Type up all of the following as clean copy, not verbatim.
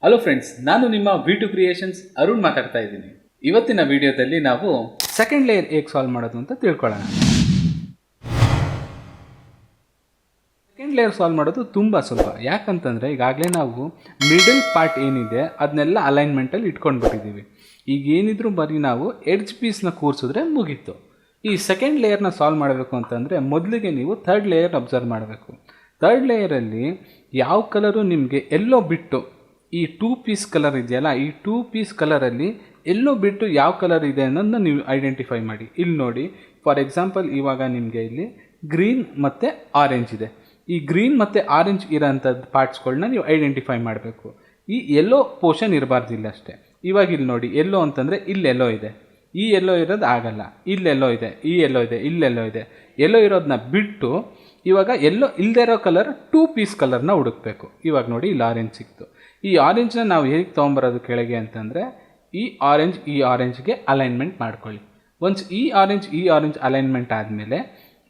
Hello friends, ನಾನು ನಿಮ್ಮ V2 creations Arun ಮಾತಾಡ್ತಾ ಇದ್ದೀನಿ. ಇವತ್ತಿನ ವಿಡಿಯೋದಲ್ಲಿ ನಾವು ಸೆಕೆಂಡ್ ಲೇಯರ್ ಹೇಗೆ ಸಾಲ್ವ್ ಮಾಡೋದು ಅಂತ ತಿಳ್ಕೊಳ್ಳೋಣ. ಸೆಕೆಂಡ್ ಲೇಯರ್ ಸಾಲ್ವ್ ಮಾಡೋದು ತುಂಬ ಸುಲಭ. ಯಾಕಂತಂದರೆ ಈಗಾಗಲೇ ನಾವು ಮಿಡಲ್ ಪಾರ್ಟ್ ಏನಿದೆ ಅದನ್ನೆಲ್ಲ ಅಲೈನ್ಮೆಂಟಲ್ಲಿ ಇಟ್ಕೊಂಡ್ಬಿಟ್ಟಿದ್ದೀವಿ. ಈಗ ಏನಿದ್ರು ಬರೀ ನಾವು ಎಡ್ಜ್ ಪೀಸ್ನ ಕೂರಿಸಿದ್ರೆ ಮುಗೀತು. ಈ ಸೆಕೆಂಡ್ ಲೇಯರ್ನ ಸಾಲ್ವ್ ಮಾಡಬೇಕು ಅಂತಂದರೆ ಮೊದಲಿಗೆ ನೀವು ಥರ್ಡ್ ಲೇಯರ್ ಅಬ್ಸರ್ವ್ ಮಾಡಬೇಕು. ಥರ್ಡ್ ಲೇಯರಲ್ಲಿ ಯಾವ ಕಲರು ನಿಮಗೆ ಎಲ್ಲೋ ಬಿಟ್ಟು ಈ 2 ಪೀಸ್ ಕಲರ್ ಇದೆಯಲ್ಲ, ಈ 2 ಪೀಸ್ ಕಲರಲ್ಲಿ ಎಲ್ಲೋ ಬಿಟ್ಟು ಯಾವ ಕಲರ್ ಇದೆ ಅನ್ನೋದನ್ನ ನೀವು ಐಡೆಂಟಿಫೈ ಮಾಡಿ. ಇಲ್ಲಿ ನೋಡಿ, ಫಾರ್ ಎಕ್ಸಾಂಪಲ್ ಇವಾಗ ನಿಮಗೆ ಇಲ್ಲಿ ಗ್ರೀನ್ ಮತ್ತು ಆರೆಂಜ್ ಇದೆ. ಈ ಗ್ರೀನ್ ಮತ್ತು ಆರೆಂಜ್ ಇರೋಂಥದ್ದು ಪಾರ್ಟ್ಸ್ಗಳನ್ನ ನೀವು ಐಡೆಂಟಿಫೈ ಮಾಡಬೇಕು. ಈ ಎಲ್ಲೋ ಪೋರ್ಷನ್ ಇರಬಾರ್ದಿಲ್ಲ ಅಷ್ಟೇ. ಇವಾಗ ಇಲ್ಲಿ ನೋಡಿ, ಎಲ್ಲೋ ಅಂತಂದರೆ ಇಲ್ಲೆಲ್ಲೋ ಇದೆ, ಈ ಎಲ್ಲೋ ಇರೋದು ಆಗಲ್ಲ, ಇಲ್ಲೆಲ್ಲೋ ಇದೆ, ಈ ಎಲ್ಲೋ ಇದೆ, ಇಲ್ಲೆಲ್ಲೋ ಇದೆ. ಎಲ್ಲೋ ಇರೋದನ್ನ ಬಿಟ್ಟು ಇವಾಗ ಎಲ್ಲೋ ಇಲ್ಲದೆ ಇರೋ ಕಲರ್ 2 ಪೀಸ್ ಕಲರ್ನ ಹುಡುಕಬೇಕು. ಇವಾಗ ನೋಡಿ, ಇಲ್ಲಿ ಆರೆಂಜ್ ಸಿಕ್ತು. ಈ ಆರೆಂಜ್ನ ನಾವು ಹೇಗೆ ತೊಗೊಂಬರೋದು ಕೆಳಗೆ ಅಂತಂದರೆ, ಈ ಆರೆಂಜ್ಗೆ ಅಲೈನ್ಮೆಂಟ್ ಮಾಡ್ಕೊಳ್ಳಿ. ಒನ್ಸ್ ಈ ಆರೆಂಜ್ ಅಲೈನ್ಮೆಂಟ್ ಆದಮೇಲೆ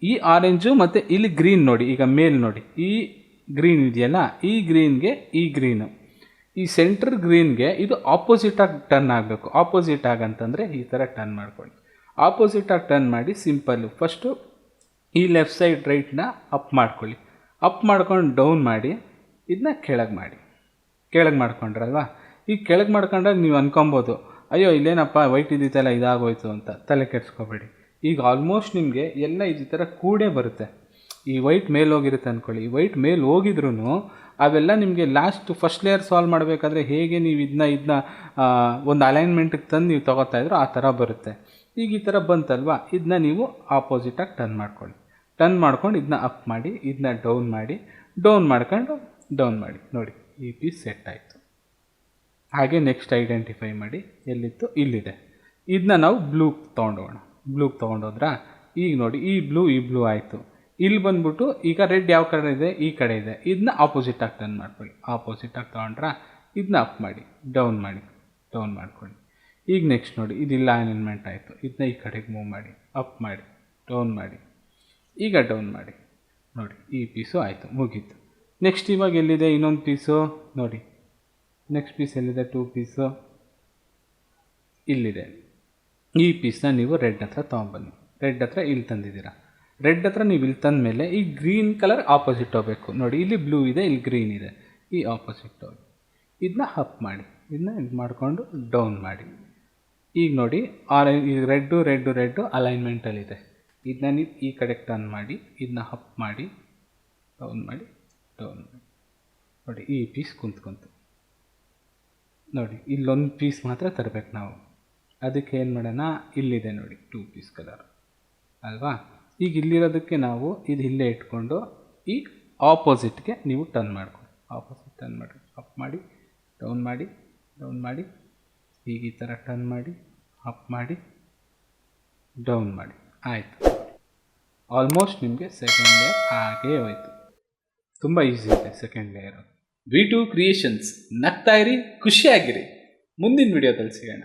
ಈ ಆರೆಂಜು ಮತ್ತು ಇಲ್ಲಿ ಗ್ರೀನ್ ನೋಡಿ, ಈಗ ಮೇಲ್ ನೋಡಿ, ಈ ಗ್ರೀನ್ ಇದೆಯಲ್ಲ, ಈ ಗ್ರೀನ್ಗೆ ಈ ಗ್ರೀನು, ಈ ಸೆಂಟ್ರ್ ಗ್ರೀನ್ಗೆ ಇದು ಆಪೋಸಿಟಾಗಿ ಟರ್ನ್ ಆಗಬೇಕು. ಆಪೋಸಿಟ್ ಆಗಂತಂದರೆ ಈ ಥರ ಟರ್ನ್ ಮಾಡ್ಕೊಳ್ಳಿ. ಆಪೋಸಿಟಾಗಿ ಟರ್ನ್ ಮಾಡಿ ಸಿಂಪಲ್ಲು ಫಸ್ಟು ಈ ಲೆಫ್ಟ್ ಸೈಡ್ ರೈಟ್ನ ಅಪ್ ಮಾಡ್ಕೊಳ್ಳಿ. ಅಪ್ ಮಾಡ್ಕೊಂಡು ಡೌನ್ ಮಾಡಿ ಇದನ್ನ ಕೆಳಗೆ ಮಾಡ್ಕೊಂಡ್ರಲ್ವಾ. ಈಗ ಕೆಳಗೆ ಮಾಡ್ಕೊಂಡಾಗ ನೀವು ಅನ್ಕೊಬೋದು, ಅಯ್ಯೋ ಇಲ್ಲೇನಪ್ಪ ವೈಟ್ ಇದ್ದಿತ್ತಲ್ಲ ಇದಾಗೋಯ್ತು ಅಂತ. ತಲೆ ಕೆಡಿಸ್ಕೊಬೇಡಿ. ಈಗ ಆಲ್ಮೋಸ್ಟ್ ನಿಮಗೆ ಎಲ್ಲ ಈ ಥರ ಕೂಡೇ ಬರುತ್ತೆ. ಈ ವೈಟ್ ಮೇಲೆ ಹೋಗಿರುತ್ತೆ ಅಂದ್ಕೊಳ್ಳಿ. ಈ ವೈಟ್ ಮೇಲೆ ಹೋಗಿದ್ರೂ ಅವೆಲ್ಲ ನಿಮಗೆ ಫಸ್ಟ್ ಲೇಯರ್ ಸಾಲ್ವ್ ಮಾಡಬೇಕಾದ್ರೆ ಹೇಗೆ ನೀವು ಇದನ್ನ ಒಂದು ಅಲೈನ್ಮೆಂಟಿಗೆ ತಂದು ನೀವು ತೊಗೋತಾ ಇದ್ರು ಆ ಥರ ಬರುತ್ತೆ. ಈಗ ಈ ಥರ ಬಂತಲ್ವಾ, ಇದನ್ನ ನೀವು ಆಪೋಸಿಟಾಗಿ ಟರ್ನ್ ಮಾಡ್ಕೊಂಡು ಇದನ್ನ ಅಪ್ ಮಾಡಿ, ಇದನ್ನ ಡೌನ್ ಮಾಡಿ ನೋಡಿ, ಈ ಪೀಸ್ ಸೆಟ್ ಆಯಿತು. ಹಾಗೆ ನೆಕ್ಸ್ಟ್ ಐಡೆಂಟಿಫೈ ಮಾಡಿ, ಎಲ್ಲಿತ್ತು, ಇಲ್ಲಿದೆ. ಇದನ್ನ ನಾವು ಬ್ಲೂಗೆ ತೊಗೊಂಡೋದ್ರಾ. ಈಗ ನೋಡಿ, ಈ ಬ್ಲೂ ಆಯಿತು. ಇಲ್ಲಿ ಬಂದ್ಬಿಟ್ಟು ಈಗ ರೆಡ್ ಯಾವ ಕಡೆ ಇದೆ, ಈ ಕಡೆ ಇದೆ. ಇದನ್ನ ಆಪೋಸಿಟಾಗಿ ಟರ್ನ್ ಮಾಡ್ಕೊಳ್ಳಿ. ಆಪೋಸಿಟಾಗಿ ತೊಗೊಂಡ್ರಾ, ಇದನ್ನ ಅಪ್ ಮಾಡಿ, ಡೌನ್ ಮಾಡ್ಕೊಳ್ಳಿ. ಈಗ ನೆಕ್ಸ್ಟ್ ನೋಡಿ, ಇದಿಲ್ಲ ಅಲೈನ್ಮೆಂಟ್ ಆಯಿತು. ಇದನ್ನ ಈ ಕಡೆಗೆ ಮೂವ್ ಮಾಡಿ, ಅಪ್ ಮಾಡಿ, ಡೌನ್ ಮಾಡಿ, ಈಗ ಡೌನ್ ಮಾಡಿ ನೋಡಿ, ಈ ಪೀಸು ಆಯಿತು, ಮುಗೀತು. ನೆಕ್ಸ್ಟ್ ಇವಾಗ ಎಲ್ಲಿದೆ ಇನ್ನೊಂದು ಪೀಸು ನೋಡಿ, ನೆಕ್ಸ್ಟ್ ಪೀಸ್ ಎಲ್ಲಿದೆ, 2 ಪೀಸು ಇಲ್ಲಿದೆ. ಈ ಪೀಸ್ನ ನೀವು ರೆಡ್ ಹತ್ರ ತೊಗೊಂಬನ್ನಿ. ರೆಡ್ ಹತ್ರ ಇಲ್ಲಿ ತಂದಿದ್ದೀರಾ. ರೆಡ್ ಹತ್ರ ನೀವು ಇಲ್ಲಿ ತಂದ ಮೇಲೆ ಈ ಗ್ರೀನ್ ಕಲರ್ ಆಪೋಸಿಟ್ ಹೋಗಬೇಕು. ನೋಡಿ, ಇಲ್ಲಿ ಬ್ಲೂ ಇದೆ, ಇಲ್ಲಿ ಗ್ರೀನ್ ಇದೆ, ಈ ಆಪೋಸಿಟ್ ಹೋಗಿ ಇದನ್ನ ಅಪ್ ಮಾಡಿ, ಇದನ್ನ ಇದು ಮಾಡಿಕೊಂಡು ಡೌನ್ ಮಾಡಿ. ಈಗ ನೋಡಿ, ರೆಡ್ಡು ಅಲೈನ್ಮೆಂಟಲ್ಲಿದೆ. ಇದನ್ನ ನೀವು ಈ ಕಡೆಗೆ ಟರ್ನ್ ಮಾಡಿ, ಇದನ್ನ ಅಪ್ ಮಾಡಿ, ಡೌನ್ ಮಾಡಿ ನೋಡಿ, ಈ ಪೀಸ್ ಕುಂತ್ಕೊಂತು ನೋಡಿ. ಇಲ್ಲೊಂದು ಪೀಸ್ ಮಾತ್ರ ತರಬೇಕು ನಾವು. ಅದಕ್ಕೆ ಏನು ಮಾಡೋಣ, ಇಲ್ಲಿದೆ ನೋಡಿ 2 ಪೀಸ್ ಕಲರ್ ಅಲ್ವಾ. ಈಗ ಇಲ್ಲಿರೋದಕ್ಕೆ ನಾವು ಇದು ಇಲ್ಲೇ ಇಟ್ಕೊಂಡು ಈ ಆಪೋಸಿಟ್ಗೆ ನೀವು ಟರ್ನ್ ಮಾಡ್ಕೊಳ್ಳಿ. ಅಪ್ ಮಾಡಿ, ಡೌನ್ ಮಾಡಿ, ಈಗ ಈ ಥರ ಟರ್ನ್ ಮಾಡಿ, ಅಪ್ ಮಾಡಿ, ಡೌನ್ ಮಾಡಿ, ಆಯಿತು. ಆಲ್ಮೋಸ್ಟ್ ನಿಮಗೆ ಸೆಕೆಂಡ್ ಲೇಯರ್ ಹಾಗೇ ಹೋಯಿತು. ತುಂಬ ಈಸಿ ಇದೆ ಸೆಕೆಂಡ್ ಲೇಯರು. V2 creations. ನಗ್ತಾ ಇರಿ, ಖುಷಿಯಾಗಿರಿ. ಮುಂದಿನ ವಿಡಿಯೋದಲ್ಲಿ ಸಿಗೋಣ.